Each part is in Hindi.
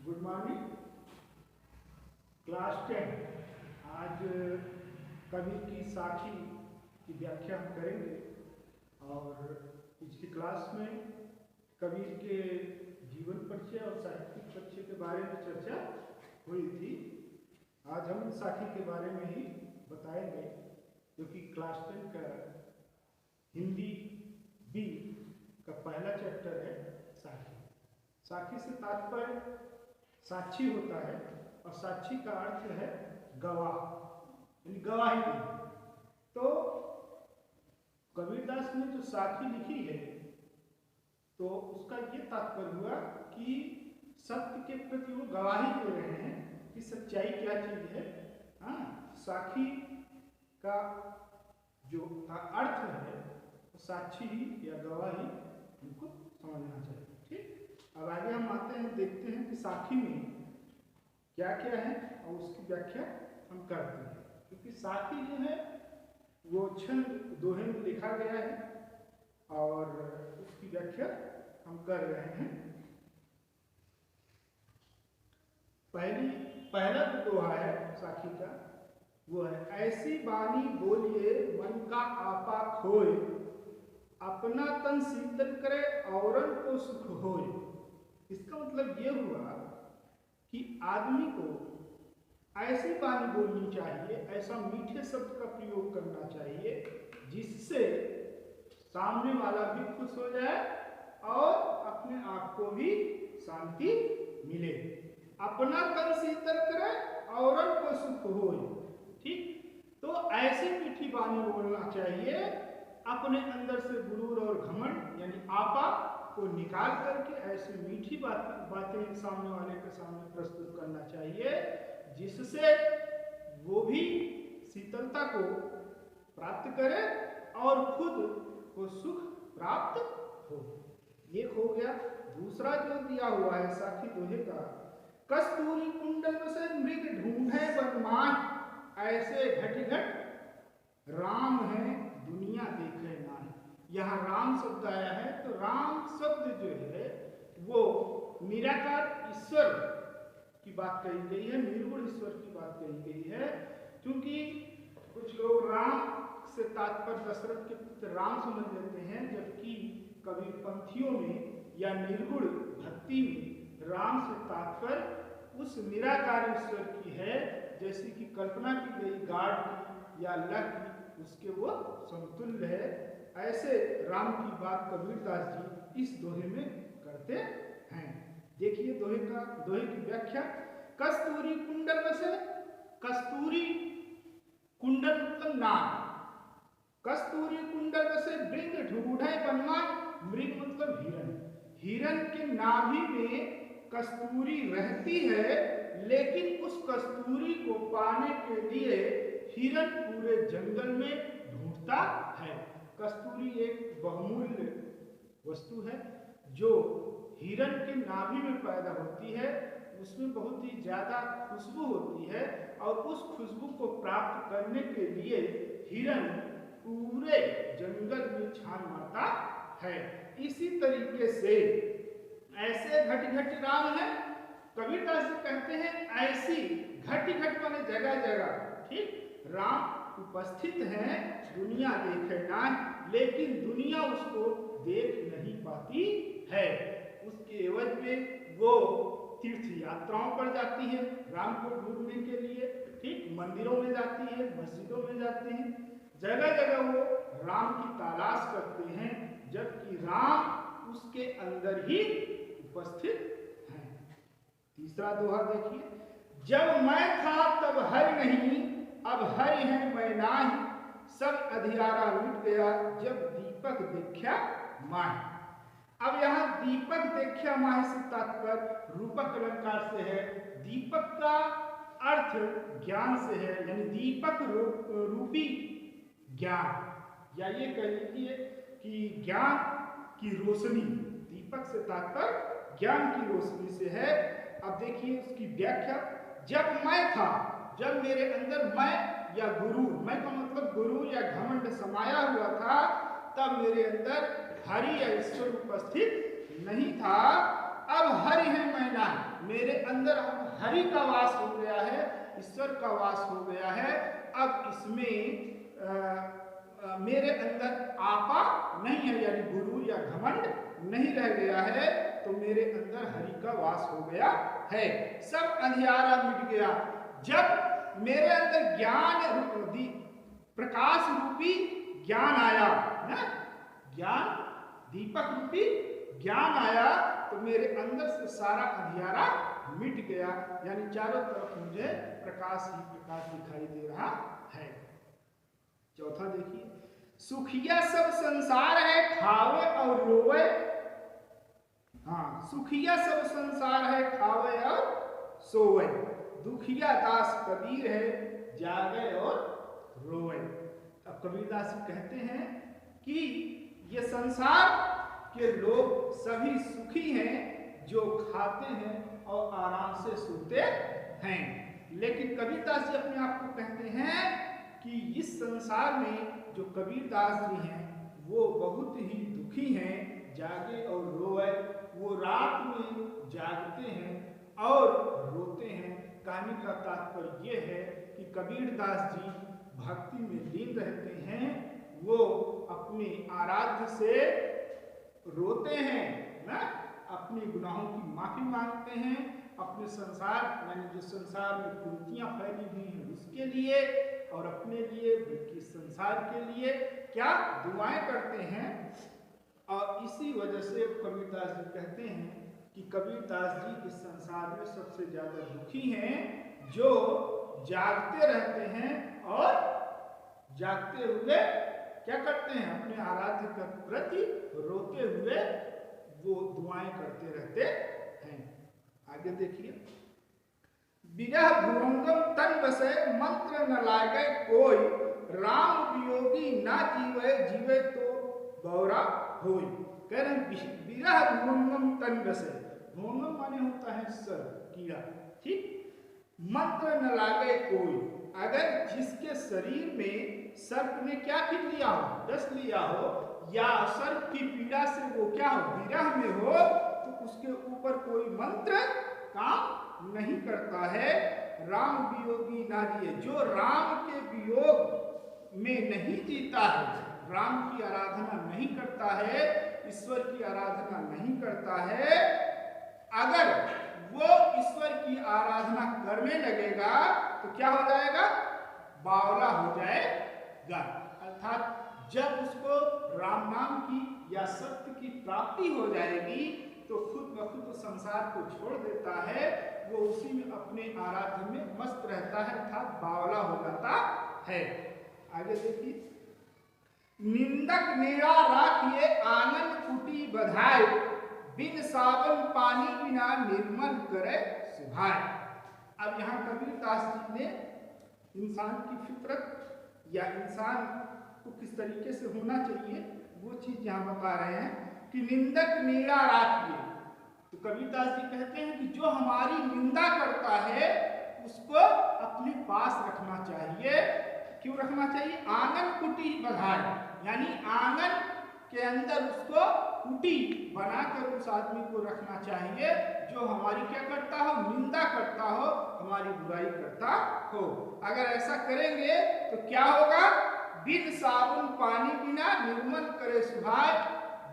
Good morning class 10। आज कबीर की साखी की व्याख्या हम करेंगे और पिछली क्लास में कबीर के जीवन परिचय और साहित्यिक परिचय के बारे में चर्चा हुई थी। आज हम साखी के बारे में ही बताएंगे, क्योंकि क्लास 10 का हिंदी बी का पहला चैप्टर है साखी। साखी से तात्पर्य साक्षी होता है और साक्षी का अर्थ है गवाह, यानी गवाही देना। तो कबीरदास ने जो साखी लिखी है तो उसका ये तात्पर्य हुआ कि सत्य के प्रति वो गवाही दे रहे हैं कि सच्चाई क्या चीज है। हाँ, साखी का जो अर्थ है साक्षी या गवाही उनको समझना चाहिए। ठीक, अब आगे हम आते हैं, देखते हैं कि साखी में क्या क्या है और उसकी व्याख्या हम करते हैं। क्योंकि साखी जो है वो छंद दोहे में लिखा गया है और उसकी व्याख्या हम कर रहे हैं। पहला जो दोहा है साखी का वो है, ऐसी बानी बोलिए मन का आपा खोए, अपना तन शीतल करे औरन को सुख होए। इसका मतलब ये हुआ कि आदमी को ऐसी बानी बोलनी चाहिए, ऐसा मीठे शब्द का प्रयोग करना चाहिए जिससे सामने वाला भी खुश हो जाए और अपने आप को भी शांति मिले। अपना तन शीतल करे औरन को सुख होए। ठीक, तो ऐसी मीठी बानी बोलना चाहिए, अपने अंदर से गुरूर और घमंड यानी आपा को निकाल करके ऐसी मीठी बातें सामने वाले के सामने प्रस्तुत करना चाहिए जिससे वो भी शीतलता को प्राप्त करे और खुद को सुख प्राप्त हो। ये हो गया। दूसरा जो दिया हुआ है साखी दोहे का, कस्तूरी कुंडल से मृग ढूंढे बदमाश, ऐसे घट घट राम है दुनिया देखे ना। यहाँ राम शब्द आया है तो राम शब्द जो है वो निराकार ईश्वर की बात कही गई है, निर्गुण ईश्वर की बात कही गई है। क्योंकि कुछ लोग राम से तात्पर्य दशरथ के पुत्र राम समझ लेते हैं, जबकि कबीर पंथियों में या निर्गुण भक्ति में राम से तात्पर्य उस निराकार ईश्वर की है, जैसे कि कल्पना की गई गाड की या लह की, उसके वो समतुल्य है। ऐसे राम की बात कबीरदास जी इस दोहे में करते हैं। देखिए दोहे की व्याख्या, कस्तूरी कुंडल से, कस्तूरी कुंडल मतलब नाग, कस्तूरी कुंडल से मृग ढूंढे बदमाश, मृग मतलब हिरण। हिरण के नाभि में कस्तूरी रहती है, लेकिन उस कस्तूरी को पाने के लिए हिरण पूरे जंगल में ढूंढता है। कस्तूरी एक बहुमूल्य वस्तु है जो हिरण के नाभि में पैदा होती है। उसमें बहुत ही ज्यादा खुशबू होती है और उस खुशबू को प्राप्त करने के लिए हिरण पूरे जंगल में छान मारता है। इसी तरीके से ऐसे घट घट राम है, कबीरदास जी कहते हैं ऐसी घट घट माने जगह जगह। ठीक, राम उपस्थित हैं, दुनिया देखे ना, लेकिन दुनिया उसको देख नहीं पाती है। उसके एवज में वो तीर्थ यात्राओं पर जाती है राम को ढूंढने के लिए। ठीक, मंदिरों में जाती है, मस्जिदों में जाती है, जगह जगह वो राम की तलाश करते हैं, जबकि राम उसके अंदर ही उपस्थित हैं। तीसरा दोहा देखिए, जब मैं था तब हरि नहीं, अब हरि है मैं नाही, सब अधियारा मिट गया जब दीपक देखा माही। अब यहाँ दीपक देखा माही से तात्पर्य रूपक अलंकार से है। दीपक का अर्थ ज्ञान से है, यानी दीपक रूपी ज्ञान, या ये कह लीजिए कि ज्ञान की रोशनी। दीपक से तात्पर्य ज्ञान की रोशनी से है। अब देखिए उसकी व्याख्या, जब मैं था, जब मेरे अंदर मैं या गुरु, मैं का मतलब गुरु या घमंड समाया हुआ था, तब मेरे अंदर हरि या ईश्वर उपस्थित नहीं था। अब हरि है मैं नहीं, मेरे अंदर हरि का वास हो गया है, ईश्वर का वास हो गया है। अब इसमें मेरे अंदर आपा नहीं है, यानी गुरु या घमंड नहीं रह गया है, तो मेरे अंदर हरि का वास हो गया है। सब अंधियारा मिट गया। जब मेरे अंदर ज्ञान प्रकाश रूपी ज्ञान आया ना, ज्ञान दीपक रूपी ज्ञान आया, तो मेरे अंदर से सारा अंधियारा मिट गया, यानी चारों तरफ मुझे प्रकाश ही प्रकाश दिखाई दे रहा है। चौथा देखिए, सुखिया सब संसार है खावे और रोवे। हाँ, सुखिया सब संसार है खावे और सोवे, दुखिया दास कबीर है जागे और रोवे। अब कबीरदास जी कहते हैं कि ये संसार के लोग सभी सुखी हैं जो खाते हैं और आराम से सोते हैं, लेकिन कबीरदास जी अपने आप को कहते हैं कि इस संसार में जो कबीरदास जी हैं वो बहुत ही दुखी हैं, जागे और रोए। वो रात में जागते हैं और रोते हैं। कहने का तात्पर्य ये है कि कबीरदास जी भक्ति में लीन रहते हैं, वो अपने आराध्य से रोते हैं ना, अपने गुनाहों की माफी मांगते हैं, अपने संसार यानी जो संसार में कुरीतियां फैली हुई हैं उसके लिए और अपने लिए बल्कि संसार के लिए क्या दुआएं करते हैं। और इसी वजह से कबीरदास जी कहते हैं कि कबीरदास जी इस संसार में सबसे ज्यादा दुखी हैं जो जागते रहते हैं और जागते हुए क्या करते हैं, अपने आराध्य के प्रति रोते हुए वो दुआएं करते रहते हैं। आगे देखिए, विरह भुवंगम तन बसे मंत्र न लागे कोई, राम वियोगी ना जीवे जीवे तो गौरा होई। कह रहे हैं विरह भुवंगम तन बसे, भुवंगम माने होता है सर, कीड़ा, ठीक। मंत्र न लागे कोई, अगर जिसके शरीर में सर्प ने क्या कर लिया हो, डस लिया हो, या सर्प की पीड़ा से वो क्या हो, विरह में हो, तो उसके ऊपर कोई मंत्र काम नहीं करता है। राम वियोगी ना जिए, जो राम के वियोग में नहीं जीता है, राम की आराधना नहीं करता है, ईश्वर की आराधना नहीं करता है, अगर वो ईश्वर की आराधना करने लगेगा तो क्या हो जाएगा, बावला हो जाएगा। अर्थात जब उसको राम नाम की या सत्य की प्राप्ति हो जाएगी तो खुद ब खुद संसार को छोड़ देता है, वो उसी में अपने आराध्य में मस्त रहता है, अर्थात बावला हो जाता है। आगे देखिए, निंदक नेड़ा राखिए आंगन कुटी बधाए, बिन सावन पानी बिना निर्मल करे सुभाए। अब यहाँ कबीरदास जी ने इंसान की फितरत या इंसान को किस तरीके से होना चाहिए वो चीज यहाँ बता रहे हैं कि निंदक नेड़ा राखिए। तो कबीरदास जी कहते हैं कि जो हमारी निंदा करता है उसको अपने पास रखना चाहिए। क्यों रखना चाहिए, आंगन कुटी बधाए, यानी आंगन के अंदर उसको कुटी बनाकर उस आदमी को रखना चाहिए जो हमारी क्या करता हो, निंदा करता हो, हमारी बुराई करता हो। अगर ऐसा करेंगे तो क्या होगा, बिन साबुन पानी बिना निर्मल करे सुभाए,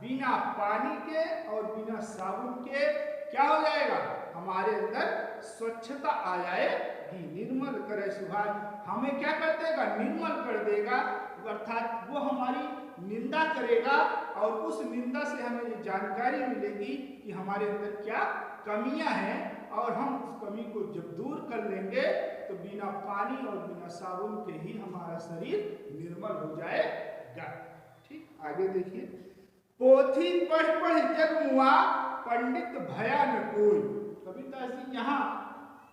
बिना पानी के और बिना साबुन के क्या हो जाएगा, हमारे अंदर स्वच्छता आ जाएगी। निर्मल करे सुभाए, हमें क्या कर देगा, निर्मल कर देगा, अर्थात वो हमारी निंदा करेगा और उस निंदा से हमें ये जानकारी मिलेगी कि हमारे अंदर क्या कमियां हैं, और हम उस कमी को जब दूर कर लेंगे तो बिना पानी और बिना साबुन के ही हमारा शरीर निर्मल हो जाएगा। ठीक, आगे देखिए, पोथी पढ़ पढ़ जग मुआ, पंडित भया न कोई। कबीरदास जी यहाँ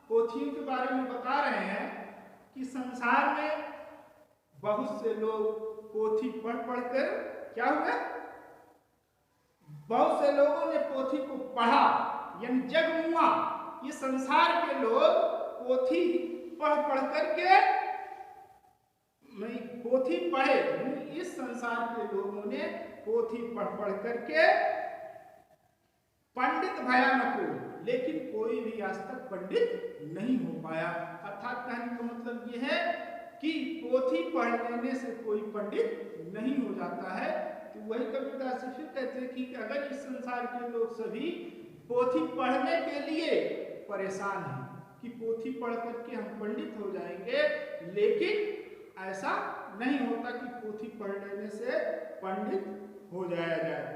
पोथियों के बारे में बता रहे हैं कि संसार में बहुत से लोग पोथी पढ़ पढ़कर क्या हुआ, बहुत से लोगों ने पोथी को पढ़ा, यानी जगमुआ, ये संसार के लोग पोथी पढ़ पढ़ करके नहीं, पोथी पढ़े, इस संसार के लोगों ने पोथी पढ़ पढ़ करके पंडित भयानक, लेकिन कोई भी आज तक पंडित नहीं हो पाया। अर्थात कहने का मतलब ये है कि पोथी पढ़ लेने से कोई पंडित नहीं हो जाता है। तो वही कबीरदास जी फिर कहते हैं कि अगर इस संसार के लोग सभी पोथी पढ़ने के लिए परेशान हैं कि पोथी पढ़ करके हम पंडित हो जाएंगे, लेकिन ऐसा नहीं होता कि पोथी पढ़ लेने से पंडित हो जाया जाए।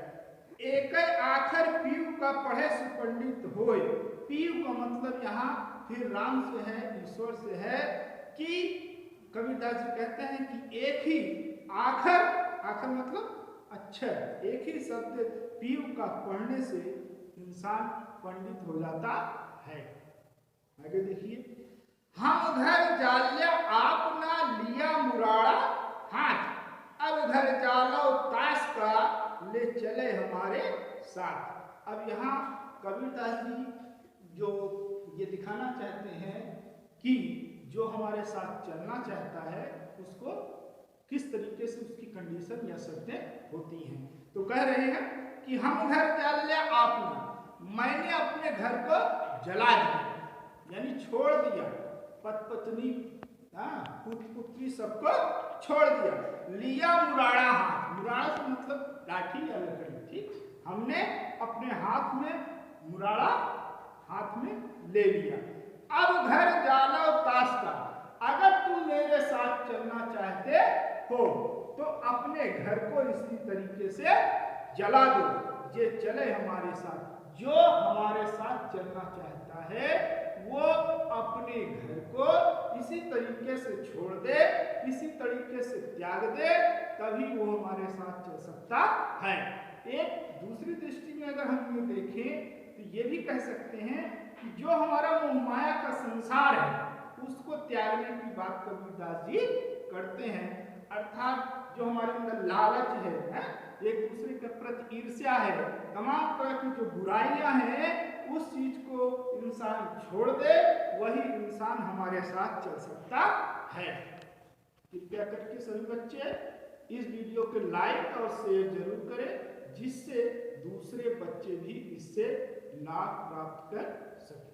एक आखर पीयू का पढ़े सु पंडित होए। पीयू का मतलब यहाँ फिर राम से है, ईश्वर से है कि कबीरदास जी कहते हैं कि एक ही आखर, आखर मतलब अक्षर, एक ही शब्द पीयू का पढ़ने से इंसान पंडित हो जाता है। आगे देखिए, हम घर जाल्या आप ना लिया मुराड़ा हाथ, अब घर जालो ताश का ले चले हमारे साथ। अब यहाँ कबीरदास जी जो ये दिखाना चाहते हैं कि जो हमारे साथ चलना चाहता है उसको किस तरीके से उसकी कंडीशन या शर्तें होती हैं। तो कह रहे हैं कि हम घर जाल्या आपने, मैंने अपने घर को जला दिया, यानी छोड़ दिया, पत पत्नी पुत्र पुत्री सबको छोड़ दिया। लिया मुराड़ा हाथ, मुराड़ा से मतलब लाठी या लकड़ी, ठीक, हमने अपने हाथ में मुराड़ा हाथ में ले लिया। अब घर जालो ताश का, अगर तुम मेरे साथ चलना चाहते हो तो अपने घर को इसी तरीके से जला दो, ये चले हमारे साथ। जो हमारे साथ चलना चाहता है वो अपने घर को इसी तरीके से छोड़ दे, इसी तरीके से त्याग दे, तभी वो हमारे साथ चल सकता है। एक दूसरी दृष्टि में अगर हम ये देखें तो ये भी कह सकते हैं कि जो हमारा मोह माया का संसार है उसको त्यागने की बात कबीरदास जी करते हैं। अर्थात जो हमारे अंदर लालच है, एक दूसरे के प्रति ईर्ष्या है, तमाम तरह की जो बुराइयां हैं, उस चीज को इंसान छोड़ दे, वही इंसान हमारे साथ चल सकता है। कृपया करके सभी बच्चे इस वीडियो को लाइक और शेयर जरूर करें, जिससे दूसरे बच्चे भी इससे लाभ प्राप्त कर सके।